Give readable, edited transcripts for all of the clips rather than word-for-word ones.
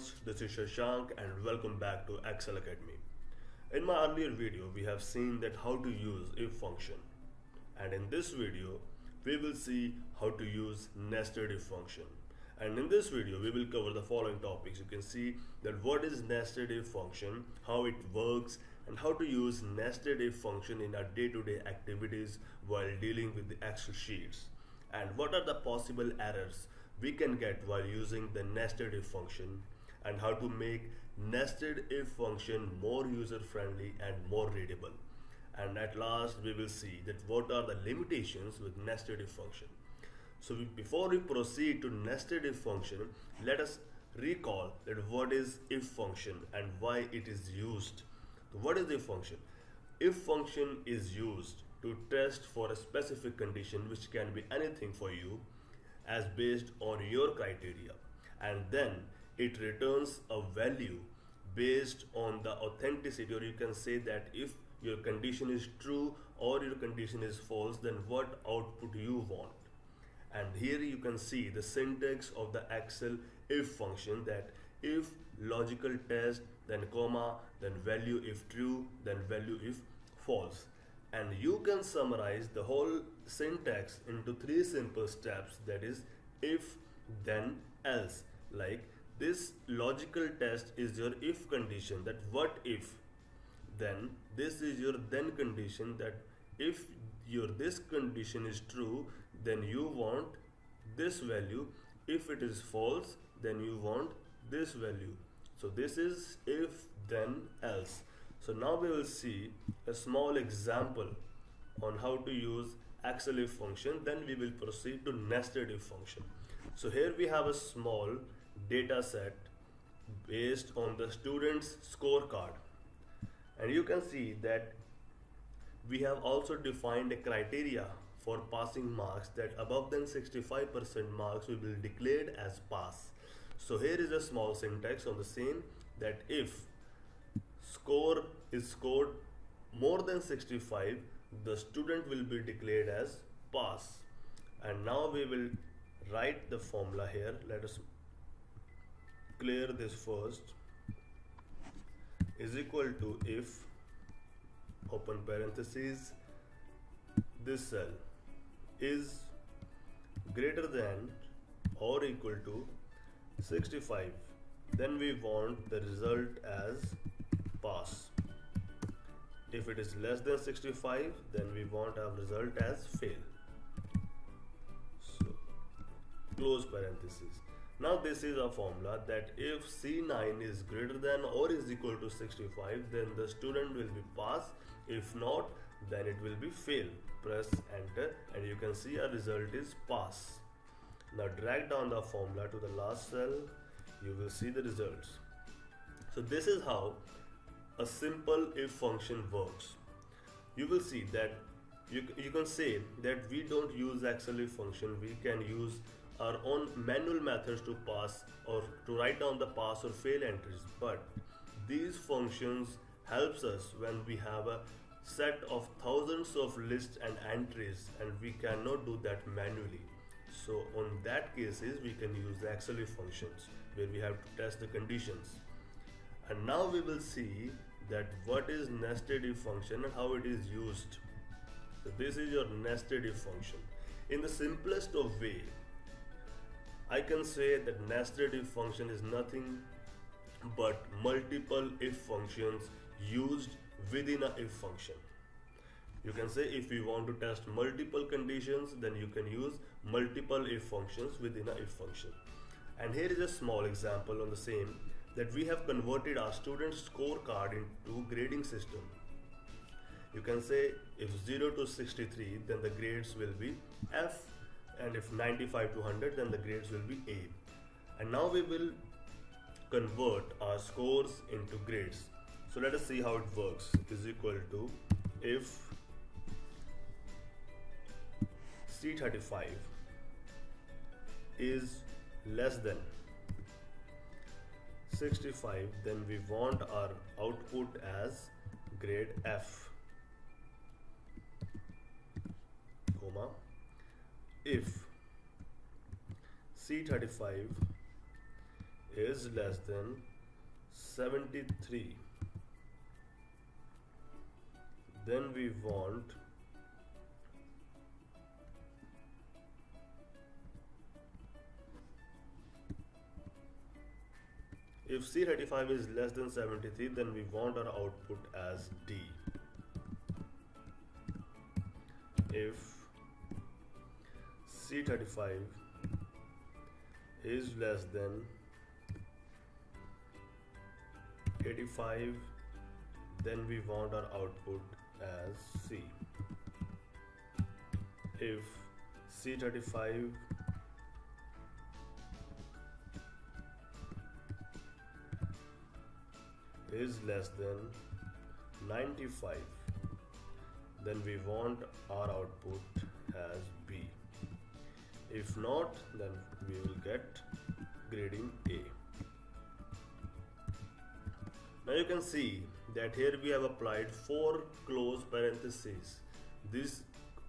host, this is Shashank and welcome back to Excel Academy. In my earlier video, we have seen that how to use if function. And in this video, we will see how to use nested if function. And in this video, we will cover the following topics. You can see that what is nested if function, how it works, and how to use nested if function in our day-to-day activities while dealing with the Excel sheets. And what are the possible errors we can get while using the nested if function, and how to make nested if function more user friendly and more readable. And at last we will see that what are the limitations with nested if function. So before we proceed to nested if function, let us recall that what is if function and why it is used. So what is the if function? If function is used to test for a specific condition which can be anything for you as based on your criteria, and then it returns a value based on the authenticity, or you can say that if your condition is true or your condition is false, then what output you want. And here you can see the syntax of the Excel if function, that if logical test, then comma, then value if true, then value if false. And you can summarize the whole syntax into three simple steps, that is if, then, else. Like this logical test is your if condition, that what if, then this is your then condition, that if your this condition is true, then you want this value, if it is false, then you want this value. So this is if, then, else. So now we will see a small example on how to use Excel if function, then we will proceed to nested if function. So here we have a small data set based on the student's scorecard, and you can see that we have also defined a criteria for passing marks, that above than 65% marks will be declared as pass. So here is a small syntax on the same, that if score is scored more than 65, the student will be declared as pass. And now we will write the formula here. Let us clear this first. Is equal to if, open parentheses, this cell is greater than or equal to 65, then we want the result as pass. If it is less than 65, then we want our result as fail. So close parenthesis. Now this is a formula, that if C9 is greater than or is equal to 65, then the student will be pass. If not, then it will be fail. Press enter and you can see our result is pass. Now drag down the formula to the last cell, you will see the results. So this is how a simple if function works. You will see that you can say that we don't use Excel if function, we can use our own manual methods to pass or to write down the pass or fail entries, but these functions helps us when we have a set of thousands of lists and entries and we cannot do that manually. So on that cases we can use the Excel if functions where we have to test the conditions. And now we will see that what is nested if function and how it is used. So this is your nested if function. In the simplest of way, I can say that nested if function is nothing but multiple if functions used within a if function. You can say if you want to test multiple conditions, then you can use multiple if functions within a if function. And here is a small example on the same, that we have converted our student scorecard into grading system. You can say if 0 to 63, then the grades will be F, and if 95 to 100, then the grades will be A. And now we will convert our scores into grades. So let us see how it works. Is equal to if C35 is less than 65, then we want our output as grade F, comma, if C35 is less than 73, then we want if C35 is less than 73, then we want our output as D. If C35 is less than 85, then we want our output as C. If C35 is less than 95, then we want our output as B. If not, then we will get grading A. Now you can see that here we have applied 4 close parentheses. These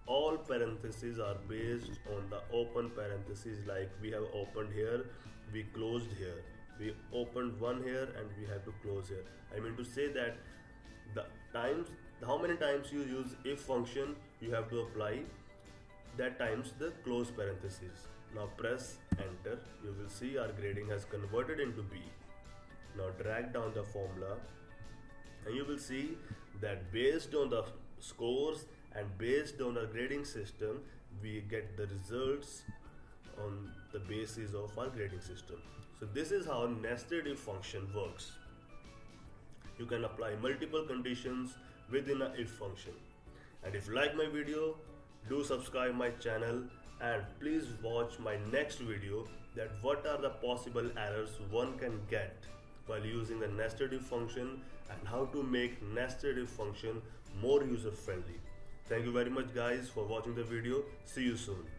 all parentheses are based on the open parentheses, like we have opened here, we closed here, we opened one here, and we have to close here. I mean to say that the times, how many times you use if function, you have to apply that times the close parentheses. Now press enter, you will see our grading has converted into B. Now drag down the formula and you will see that based on the scores and based on our grading system, we get the results on the basis of our grading system. So this is how nested if function works. You can apply multiple conditions within a if function. And if you like my video, do subscribe my channel and please watch my next video, that what are the possible errors one can get while using the nested if function and how to make nested if function more user friendly. Thank you very much guys for watching the video. See you soon.